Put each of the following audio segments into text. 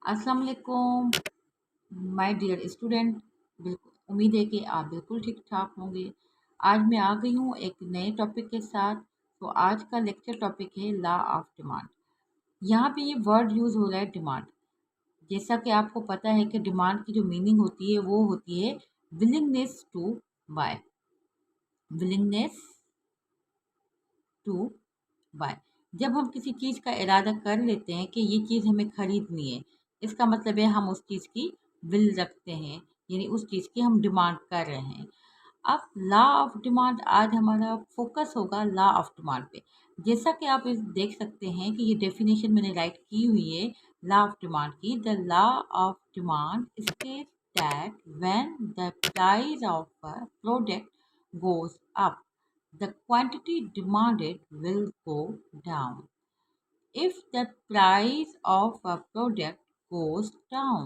अस्सलाम वालेकुम my dear student. बिल्कुल उम्मीद है कि आप बिल्कुल ठीक ठाक होंगे। आज मैं आ गई हूँ एक नए टॉपिक के साथ। तो आज का लेक्चर टॉपिक है लॉ ऑफ डिमांड। यहाँ पे ये वर्ड यूज़ हो रहा है डिमांड। जैसा कि आपको पता है कि डिमांड की जो मीनिंग होती है वो होती है willingness to buy. Willingness to buy. जब हम किसी चीज़ का इरादा कर लेते हैं कि ये चीज़ हमें खरीदनी है, इसका मतलब है हम उस चीज़ की विल रखते हैं, यानी उस चीज़ की हम डिमांड कर रहे हैं। अब लॉ ऑफ डिमांड, आज हमारा फोकस होगा लॉ ऑफ डिमांड पे। जैसा कि आप इस देख सकते हैं कि ये डेफिनेशन मैंने राइट की हुई है लॉ ऑफ डिमांड की। The law of demand states that when the price of a product goes up, the quantity demanded will go down. If the price of a product goes down,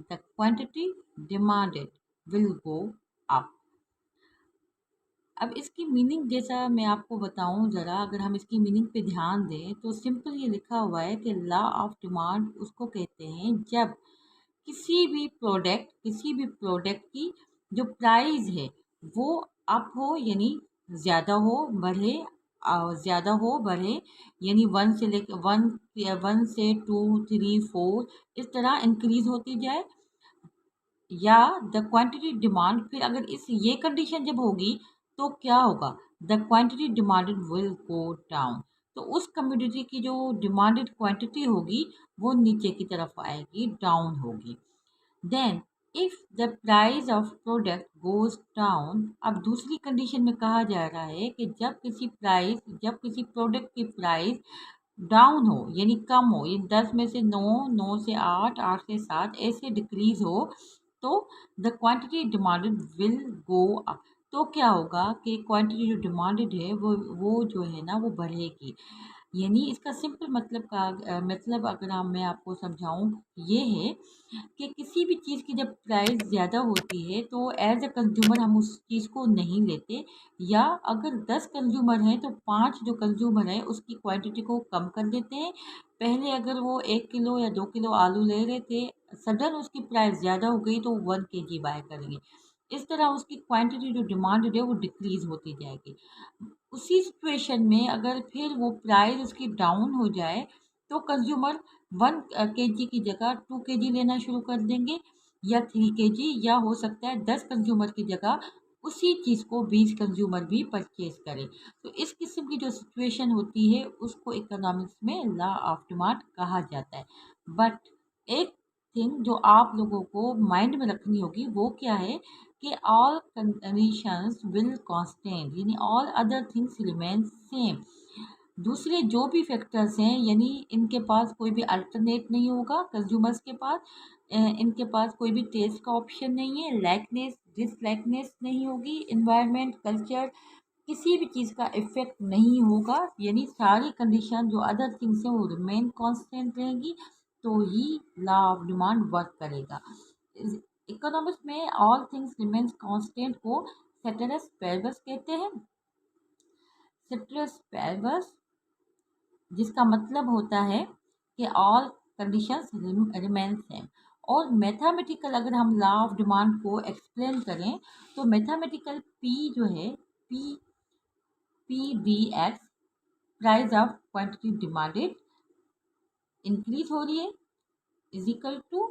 the quantity demanded will go up. अब इसकी meaning जैसा मैं आपको बताऊं ज़रा, अगर हम इसकी मीनिंग पे ध्यान दें तो सिंपल ये लिखा हुआ है कि लॉ ऑफ डिमांड उसको कहते हैं जब किसी भी प्रोडक्ट की जो प्राइस है वो अप हो, यानी ज़्यादा हो बढ़े, ज़्यादा हो बढ़े, यानी वन से लेकर वन से टू थ्री फोर इस तरह इंक्रीज होती जाए, या द क्वांटिटी डिमांड। फिर अगर इस ये कंडीशन जब होगी तो क्या होगा, the quantity demanded will go down. तो उस कम्योडिटी की जो डिमांडेड क्वांटिटी होगी वो नीचे की तरफ आएगी, डाउन होगी। Then if the price of product goes down, अब दूसरी कंडीशन में कहा जा रहा है कि जब किसी प्रोडक्ट की प्राइस डाउन हो, यानी कम हो, ये 10 में से 9, 9 से 8, 8 से 7 ऐसे डिक्रीज हो, तो the quantity demanded will go up. तो क्या होगा कि क्वांटिटी जो डिमांडेड है वो जो है ना वो बढ़ेगी। यानी इसका सिंपल मतलब अगर मैं आपको समझाऊं, ये है कि किसी भी चीज़ की जब प्राइस ज़्यादा होती है तो एज अ कंज्यूमर हम उस चीज़ को नहीं लेते, या अगर 10 कंज्यूमर हैं तो 5 जो कंज्यूमर हैं उसकी क्वांटिटी को कम कर देते हैं। पहले अगर वो 1 किलो या 2 किलो आलू ले रहे थे, सडन उसकी प्राइस ज़्यादा हो गई तो 1 kg बाय करेंगे। इस तरह उसकी क्वांटिटी जो डिमांडेड है वो डिक्रीज होती जाएगी। उसी सिचुएशन में अगर फिर वो प्राइस उसकी डाउन हो जाए तो कंज्यूमर 1 kg की जगह 2 kg लेना शुरू कर देंगे, या 3 kg, या हो सकता है 10 कंज्यूमर की जगह उसी चीज़ को 20 कंज्यूमर भी परचेज करें। तो इस किस्म की जो सिचुएशन होती है उसको इकोनॉमिक्स में लॉ ऑफ डिमांड कहा जाता है। बट एक थिंग जो आप लोगों को माइंड में रखनी होगी वो क्या है कि ऑल कंडीशंस विल कांस्टेंट, यानी all other things remain same. दूसरे जो भी फैक्टर्स हैं, यानी इनके पास कोई भी अल्टरनेट नहीं होगा, कंज्यूमर्स के पास इनके पास कोई भी टेस्ट का ऑप्शन नहीं है, लाइकनेस डिसलाइकनेस नहीं होगी, इन्वायरमेंट कल्चर किसी भी चीज़ का इफेक्ट नहीं होगा, यानी सारी कंडीशन जो अदर थिंग्स हैं वो रिमेन कांस्टेंट रहेगी, तो ही लॉ ऑफ डिमांड वर्क करेगा। इकोनॉमिक्स में ऑल थिंग्स रिमेन्स कांस्टेंट को सेटेरस पेरबस कहते हैं। सेटेरस पेरबस जिसका मतलब होता है कि ऑल कंडीशंस रिमेन सेम। और मैथमेटिकल अगर हम लॉ ऑफ डिमांड को एक्सप्लेन करें तो मैथमेटिकल पी जो है, P D X, price of quantity demanded increase हो रही है, is equal to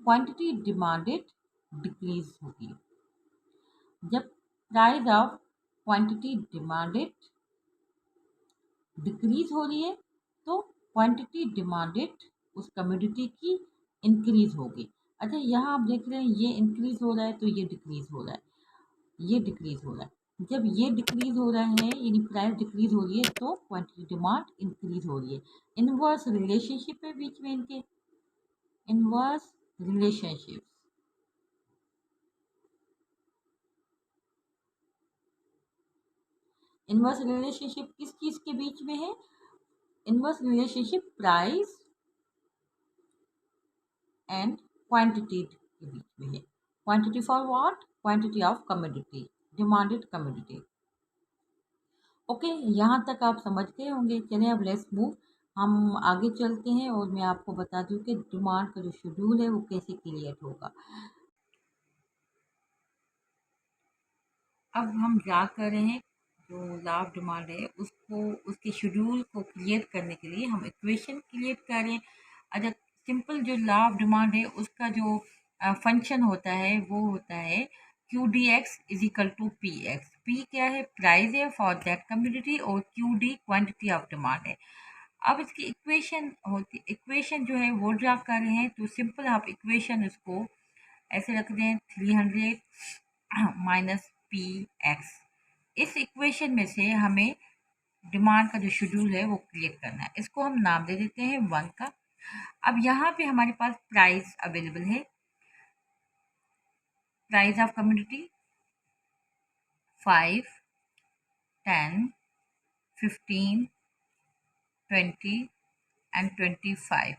quantity demanded decrease होगी। जब price of quantity demanded decrease हो रही है तो क्वांटिटी डिमांडेड उस कमोडिटी की इंक्रीज होगी। अच्छा, यहाँ आप देख रहे हैं ये इंक्रीज हो रहा है तो ये डिक्रीज हो रहा है, ये डिक्रीज हो रहा है। जब ये डिक्रीज हो रहा है यानी प्राइस डिक्रीज हो रही है तो क्वांटिटी डिमांड इंक्रीज हो रही है। इनवर्स रिलेशनशिप है बीच में इनके, इनवर्स रिलेशनशिप। इनवर्स रिलेशनशिप किस चीज के बीच में है, inverse relationship price and quantity के बीच में है। Quantity for what, quantity of commodity, demanded commodity. Okay, यहाँ तक आप समझ गए होंगे। चलिए अब लेट्स मूव, हम आगे चलते हैं और मैं आपको बता दूं कि डिमांड का जो शेड्यूल है वो कैसे क्रिएट होगा। अब हम क्या कर रहे हैं, जो लॉ ऑफ डिमांड है उसको, उसके शेड्यूल को क्रिएट करने के लिए हम इक्वेशन क्रिएट कर रहे हैं। अच्छा, सिंपल जो लॉ ऑफ डिमांड है उसका जो फंक्शन होता है वो होता है Q D X is equal to P X. P क्या है, प्राइस है फॉर दैट कम्युनिटी, और Q D quantity of demand है। अब इसकी इक्वेशन होती, इक्वेशन जो है वो ड्रा कर रहे हैं, तो सिंपल आप इक्वेशन इसको ऐसे रख दें, 300 माइनस पी एक्स। इस इक्वेशन में से हमें डिमांड का जो शेड्यूल है वो क्रिएट करना है। इसको हम नाम दे देते हैं 1 का। अब यहाँ पे हमारे पास प्राइस अवेलेबल है, प्राइस ऑफ कम्युनिटी 5, 10, 15, 20 एंड 25।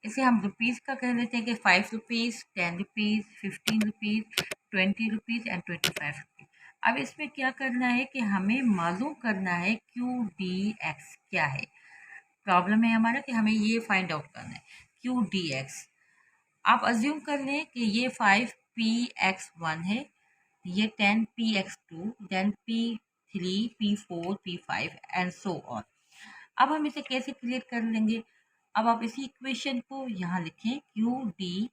इसे हम रुपीज़ का कह देते हैं कि 5 rupees, 10 rupees, 15 rupees, 20 rupees and 25 rupees. अब इसमें क्या करना है कि हमें मालूम करना है क्यू डी एक्स क्या है। प्रॉब्लम है हमारा कि हमें ये फाइंड आउट करना है क्यू डी एक्स। आप अज्यूम कर लें कि ये 5 पी एक्स 1 है, ये 10 P X 2, then P 3, P 4, P 5 and so on. अब हम इसे कैसे क्रिएट कर लेंगे। अब आप इसी इक्वेशन को यहाँ लिखें, क्यू डी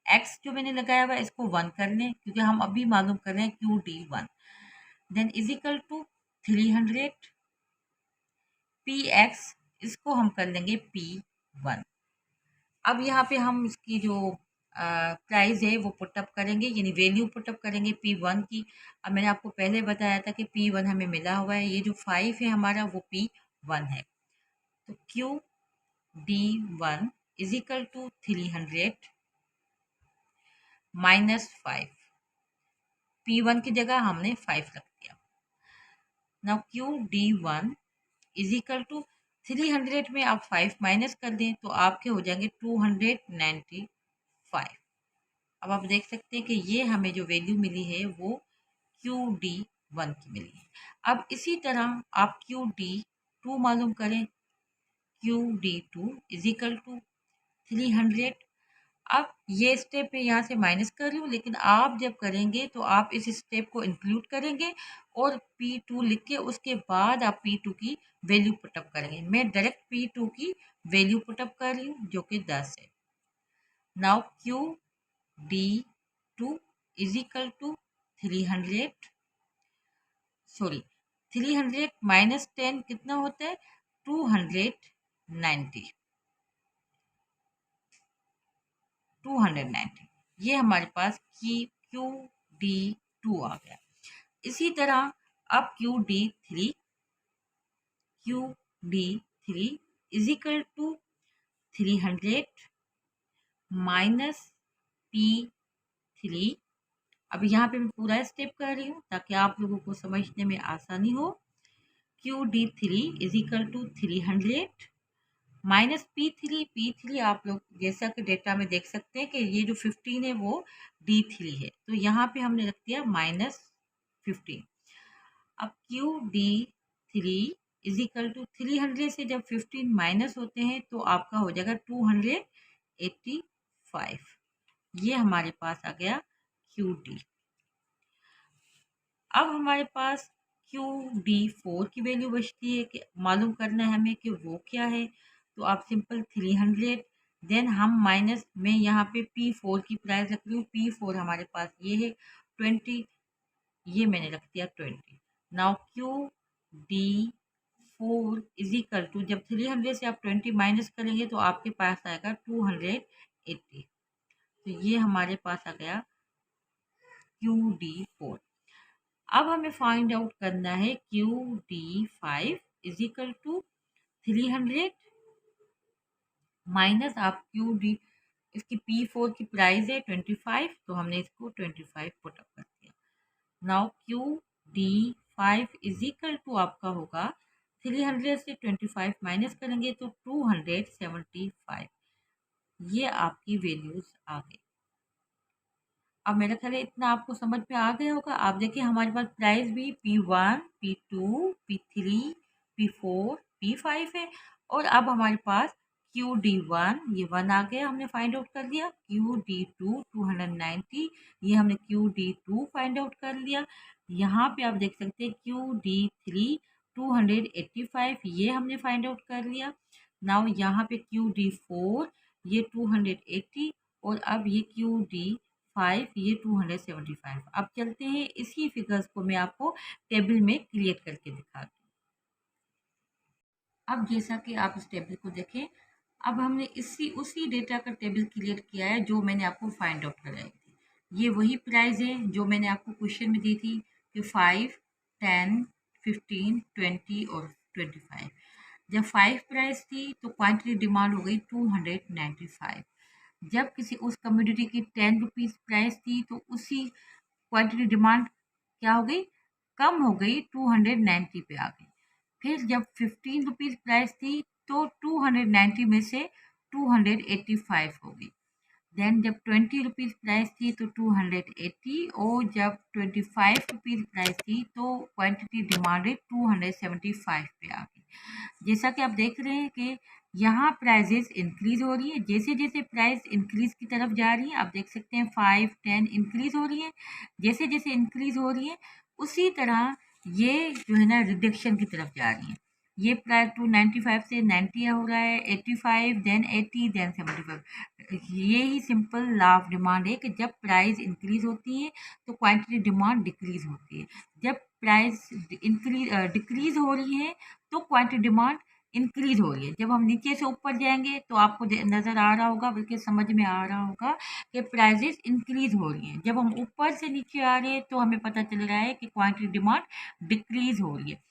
एक्स जो मैंने लगाया हुआ है इसको 1 कर लें, क्योंकि हम अभी मालूम कर रहे हैं Q D 1, then is equal to 300 P X, इसको हम कर लेंगे पी 1। अब यहाँ पे हम इसकी जो प्राइस है वो पुटअप करेंगे, यानी वैल्यू पुटअप करेंगे पी 1 की। अब मैंने आपको पहले बताया था कि पी 1 हमें मिला हुआ है, ये जो 5 है हमारा वो पी 1 है। तो Q D 1 is equal to 300 minus 5, P 1 की जगह हमने 5 रख दिया। Now Q D 1 is equal to 300 में आप 5 माइनस कर दें तो आपके हो जाएंगे 295। अब आप देख सकते हैं कि ये हमें जो वैल्यू मिली है वो क्यू डी 1 की मिली है। अब इसी तरह आप क्यू डी 2 मालूम करें, Q D 2 is equal to 300। अब ये स्टेप मैं यहाँ से माइनस कर रही हूँ, लेकिन आप जब करेंगे तो आप इस स्टेप को इंक्लूड करेंगे और P2 लिख के उसके बाद आप P2 की वैल्यू पुटअप करेंगे। मैं डायरेक्ट P2 की वैल्यू पुटअप कर रही हूँ जो कि 10 है। Now Q D 2 is equal to 300, sorry 300 minus 10 कितना होता है, 290, 290। ये हमारे पास की क्यू डी 2 आ गया। इसी तरह अब Q D 3, Q D 3 is equal to 300 minus P 3। अब यहाँ पे मैं पूरा स्टेप कर रही हूँ ताकि आप लोगों को समझने में आसानी हो। Q D 3 is equal to 300 minus P 3 आप लोग जैसा कि डेटा में देख सकते हैं कि ये जो 15 है वो D3 है, तो यहाँ पे हमने रख दिया -15। अब Q D 3 is equal to 300 से जब 15 माइनस होते हैं तो आपका हो जाएगा 285। ये हमारे पास आ गया क्यू डी। अब हमारे पास क्यू डी 4 की वैल्यू बचती है कि मालूम करना है हमें कि वो क्या है। तो आप सिंपल 300, देन हम माइनस में यहाँ पे P4 की प्राइस रख रही हूँ। P4 हमारे पास ये है 20, ये मैंने रख दिया 20। Now Q D 4 is equal to, जब 300 से आप 20 माइनस करेंगे तो आपके पास आएगा 280। तो ये हमारे पास आ गया क्यू डी 4। अब हमें फाइंड आउट करना है Q D 5 is equal to 300 minus आप क्यू डी, इसकी P4 की प्राइस है 25, तो हमने इसको 25 पुटअप कर दिया। Now Q D 5 is equal to आपका होगा 300 से 25 माइनस करेंगे तो 275। ये आपकी वैल्यूज आ गई। अब मेरा ख्याल है इतना आपको समझ में आ गया होगा। आप देखिए हमारे पास प्राइस भी P1, P2, P3, P4, P5 है, और अब हमारे पास QD1 ये 1 आ गया, हमने फाइंड आउट कर लिया। QD2 290 ये हमने QD2 फाइंड आउट कर लिया। यहाँ पे आप देख सकते हैं QD3 285 ये हमने फाइंड आउट कर लिया। नाउ यहाँ पे QD4 ये 280 और अब ये QD5 ये 275। अब चलते हैं इसी फिगर्स को मैं आपको टेबल में क्रिएट करके दिखाती हूँ। अब जैसा कि आप इस टेबल को देखें, अब हमने उसी डेटा का टेबल क्रिएट किया है जो मैंने आपको फाइंड आउट कराई थी। ये वही प्राइस है जो मैंने आपको क्वेश्चन में दी थी कि 5, 10, 15, 20 और 25। जब 5 प्राइस थी तो क्वांटिटी डिमांड हो गई 295। जब किसी उस कम्योडिटी की 10 रुपीज़ प्राइस थी तो उसी क्वांटिटी डिमांड क्या हो गई, कम हो गई, 290 पे आ गई। फिर जब 15 रुपीज़ प्राइस थी तो 290 में से 285 हो गई। देन जब 20 रुपीज़ प्राइस थी तो 280 और जब 25 रुपीज़ प्राइस थी तो क्वांटिटी डिमांडेड 275 पे आ गई। जैसा कि आप देख रहे हैं कि यहाँ प्राइजेस इंक्रीज हो रही है, जैसे जैसे प्राइस इंक्रीज की तरफ जा रही है आप देख सकते हैं 5, 10 इंक्रीज हो रही है। जैसे जैसे इंक्रीज हो रही है उसी तरह ये जो है ना रिडक्शन की तरफ जा रही है। ये प्राइस 295 से 90 हो रहा है, 85 देन 80 देन 75। ये ही सिंपल लॉ ऑफ डिमांड है कि जब प्राइस इंक्रीज होती है तो क्वांटिटी डिमांड डिक्रीज होती है। जब प्राइस डिक्रीज हो रही है तो क्वांटिटी डिमांड इंक्रीज हो रही है। जब हम नीचे से ऊपर जाएंगे तो आपको नज़र आ रहा होगा, बल्कि समझ में आ रहा होगा कि प्राइजेस इंक्रीज हो रही हैं। जब हम ऊपर से नीचे आ रहे हैं तो हमें पता चल रहा है कि क्वांटिटी डिमांड डिक्रीज हो रही है।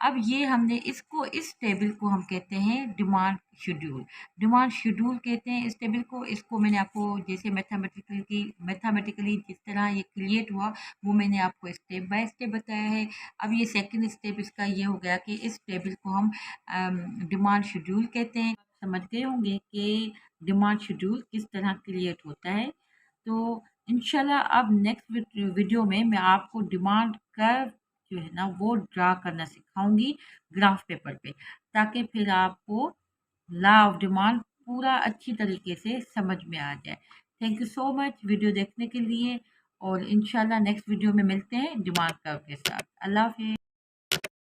अब ये हमने इस टेबल को हम कहते हैं डिमांड शेड्यूल कहते हैं इस टेबल को। इसको मैंने आपको जैसे मैथमेटिकली जिस तरह ये क्रिएट हुआ वो मैंने आपको स्टेप बाय स्टेप बताया है। अब ये सेकंड स्टेप इसका ये हो गया कि इस टेबल को हम डिमांड शेड्यूल कहते हैं। समझ गए होंगे कि डिमांड शेड्यूल किस तरह क्रिएट होता है। तो इंशाल्लाह अब नेक्स्ट वीडियो में मैं आपको डिमांड कर्व जो है ना वो ड्रा करना सिखाऊंगी ग्राफ पेपर पे, ताकि फिर आपको लॉ ऑफ डिमांड पूरा अच्छी तरीके से समझ में आ जाए। Thank you so much video देखने के लिए और इंशाल्लाह नेक्स्ट वीडियो में मिलते हैं डिमांड कर्व के साथ। अल्लाह हाफिज़।